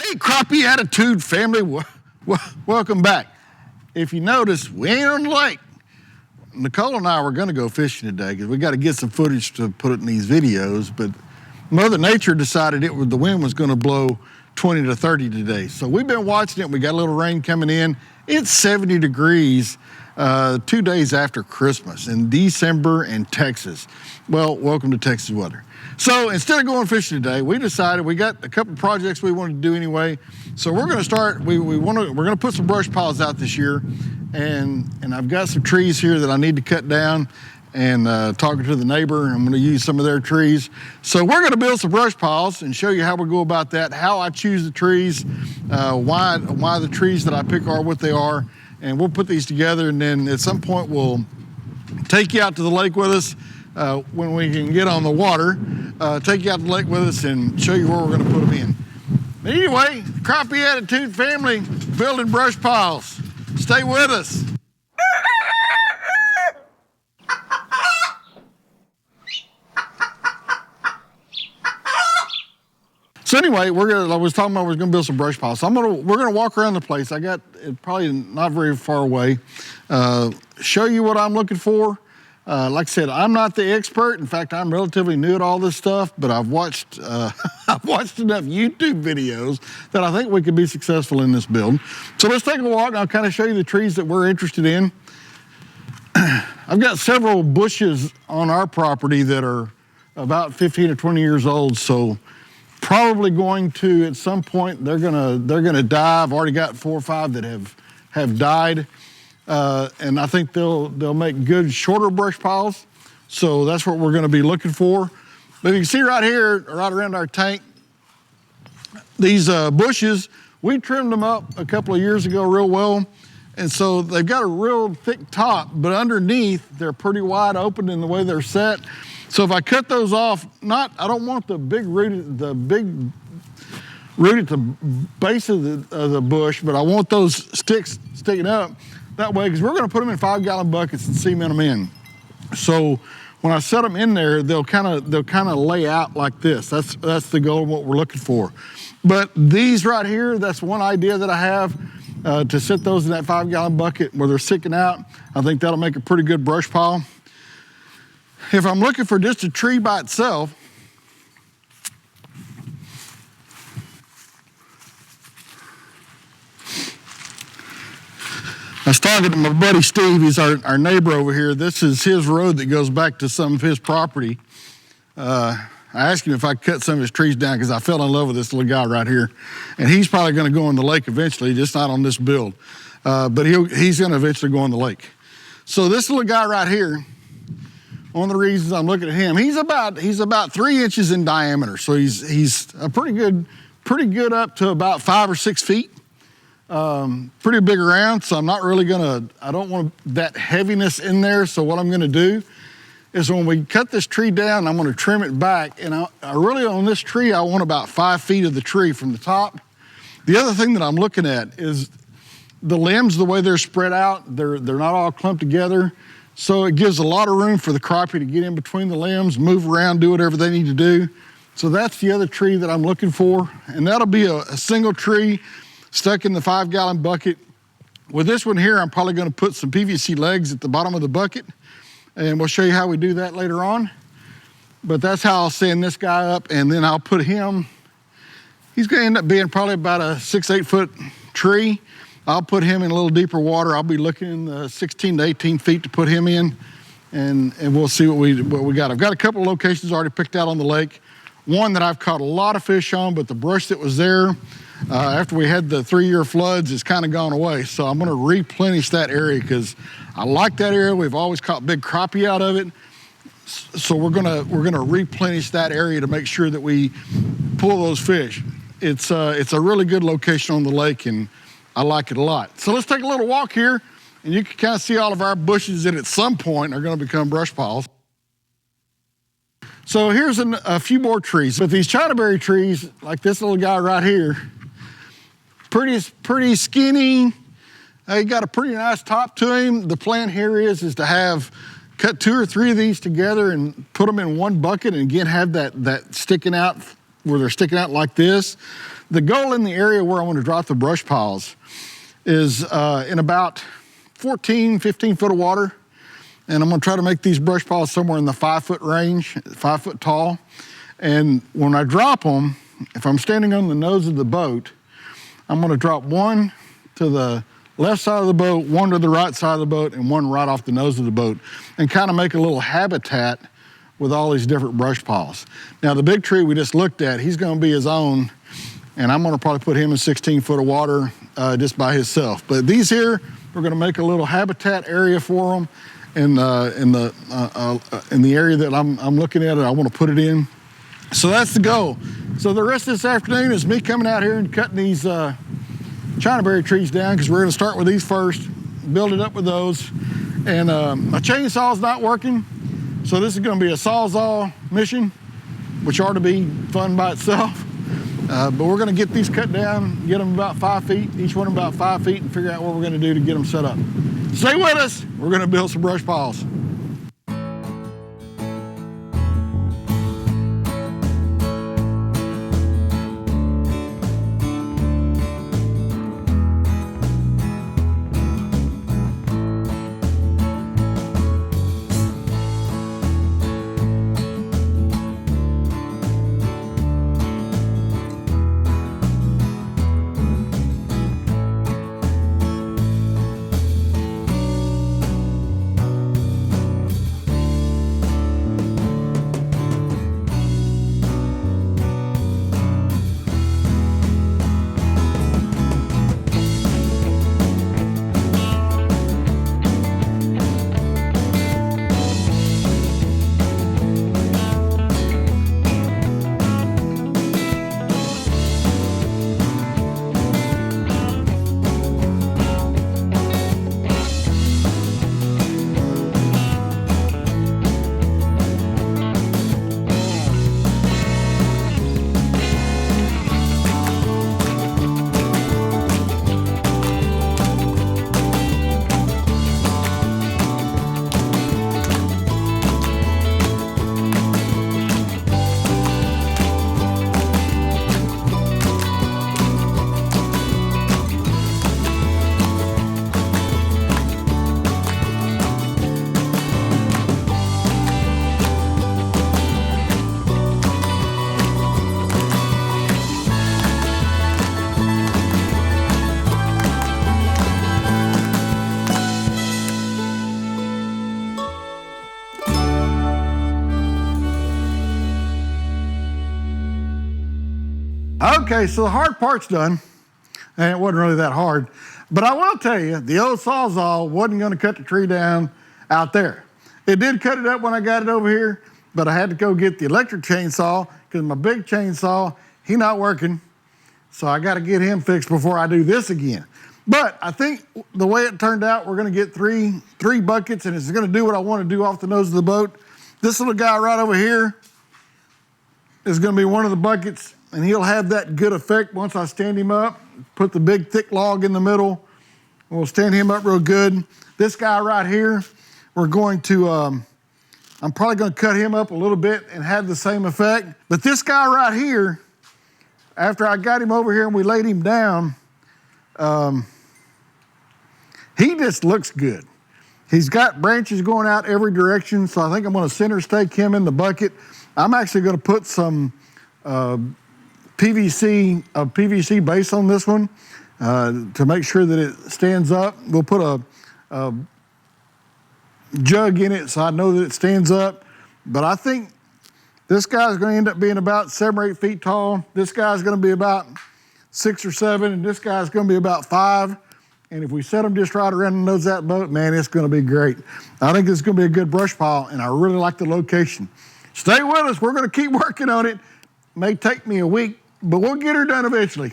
Hey, Crappie Attitude family, welcome back. If you notice, we ain't on the lake. Nicole and I were gonna go fishing today because we got to get some footage to put it in these videos, but Mother Nature decided the wind was gonna blow 20 to 30 today. So we've been watching it. We got a little rain coming in. It's 70 degrees 2 days after Christmas in December in Texas. Well, welcome to Texas weather. So instead of going fishing today, we decided we got a couple projects we wanted to do anyway. So we're going to start. We're going to put some brush piles out this year, and I've got some trees here that I need to cut down. And talking to the neighbor, I'm going to use some of their trees. So we're going to build some brush piles and show you how we go about that, how I choose the trees, why the trees that I pick are what they are, and we'll put these together. And then at some point we'll take you out to the lake with us. When we can get on the water, take you out to the lake with us and show you where we're going to put them in. But anyway, Crappie Attitude family, building brush piles. Stay with us. So anyway, I was talking about we're going to build some brush piles. So we're going to walk around the place. I got it probably not very far away. Show you what I'm looking for. Like I said, I'm not the expert. In fact, I'm relatively new at all this stuff, but I've watched enough YouTube videos that I think we could be successful in this build. So let's take a walk and I'll kind of show you the trees that we're interested in. I've got several bushes on our property that are about 15 or 20 years old, so probably going to, at some point, they're gonna die. I've already got 4 or 5 that have died. And I think they'll make good shorter brush piles. So that's what we're gonna be looking for. But you can see right here, right around our tank, these bushes, we trimmed them up a couple of years ago real well. And so they've got a real thick top, but underneath they're pretty wide open in the way they're set. So if I cut those off, I don't want the big root at the base of the bush, but I want those sticks sticking up. That way, because we're going to put them in 5-gallon buckets and cement them in. So when I set them in there, they'll kind of lay out like this. That's the goal of what we're looking for. But these right here, that's one idea that I have to set those in that 5-gallon bucket where they're sticking out. I think that'll make a pretty good brush pile. If I'm looking for just a tree by itself, I was talking to my buddy Steve. He's our neighbor over here. This is his road that goes back to some of his property. I asked him if I could cut some of his trees down because I fell in love with this little guy right here. And he's probably going to go in the lake eventually, just not on this build. But he's going to eventually go in the lake. So this little guy right here, one of the reasons I'm looking at him, he's about 3 inches in diameter. So he's a pretty good up to about 5 or 6 feet. Pretty big around, so I'm not really I don't want that heaviness in there. So what I'm gonna do is when we cut this tree down, I'm gonna trim it back. And I really, on this tree, I want about 5 feet of the tree from the top. The other thing that I'm looking at is the limbs, the way they're spread out, they're not all clumped together. So it gives a lot of room for the crappie to get in between the limbs, move around, do whatever they need to do. So that's the other tree that I'm looking for. And that'll be a single tree stuck in the 5-gallon bucket. With this one here, I'm probably gonna put some PVC legs at the bottom of the bucket, and we'll show you how we do that later on. But that's how I'll stand this guy up, and then I'll put him, he's gonna end up being probably about a 6-8 foot tree. I'll put him in a little deeper water. I'll be looking in the 16 to 18 feet to put him in, and we'll see what we got. I've got a couple of locations already picked out on the lake. One that I've caught a lot of fish on, but the brush that was there, after we had the 3-year floods, it's kind of gone away. So I'm gonna replenish that area because I like that area. We've always caught big crappie out of it. So we're gonna replenish that area to make sure that we pull those fish. It's a really good location on the lake and I like it a lot. So let's take a little walk here and you can kind of see all of our bushes that at some point are gonna become brush piles. So here's a few more trees. But these Chinaberry trees, like this little guy right here, pretty skinny. He got a pretty nice top to him. The plan here is to cut 2 or 3 of these together and put them in one bucket and again have that sticking out where they're sticking out like this. The goal in the area where I want to drop the brush piles is in about 14, 15 foot of water. And I'm gonna try to make these brush piles somewhere in the 5 foot range, 5 foot tall. And when I drop them, if I'm standing on the nose of the boat, I'm gonna drop one to the left side of the boat, one to the right side of the boat, and one right off the nose of the boat, and kind of make a little habitat with all these different brush piles. Now the big tree we just looked at, he's gonna be his own, and I'm gonna probably put him in 16 foot of water just by himself. But these here, we're gonna make a little habitat area for them in the area that I'm looking at it. I wanna put it in. So that's the goal. So the rest of this afternoon is me coming out here and cutting these Chinaberry trees down, because we're gonna start with these first, build it up with those. And my chainsaw's not working, so this is gonna be a Sawzall mission, which ought to be fun by itself. But we're gonna get these cut down, get them about 5 feet, each one about 5 feet, and figure out what we're gonna do to get them set up. Stay with us, we're gonna build some brush piles. Okay, so the hard part's done, and it wasn't really that hard. But I will tell you, the old Sawzall wasn't gonna cut the tree down out there. It did cut it up when I got it over here, but I had to go get the electric chainsaw, because my big chainsaw, he not working. So I gotta get him fixed before I do this again. But I think the way it turned out, we're gonna get three buckets, and it's gonna do what I wanna do off the nose of the boat. This little guy right over here is gonna be one of the buckets, and he'll have that good effect once I stand him up, put the big thick log in the middle. We'll stand him up real good. This guy right here, we're going to, I'm probably gonna cut him up a little bit and have the same effect. But this guy right here, after I got him over here and we laid him down, he just looks good. He's got branches going out every direction, so I think I'm gonna center stake him in the bucket. I'm actually gonna put some PVC base on this one to make sure that it stands up. We'll put a jug in it so I know that it stands up. But I think this guy's gonna end up being about 7 or 8 feet tall. This guy's gonna be about 6 or 7, and this guy's gonna be about 5. And if we set them just right around the nose of that boat, man, it's gonna be great. I think it's gonna be a good brush pile, and I really like the location. Stay with us, we're gonna keep working on it. May take me a week, but we'll get her done eventually.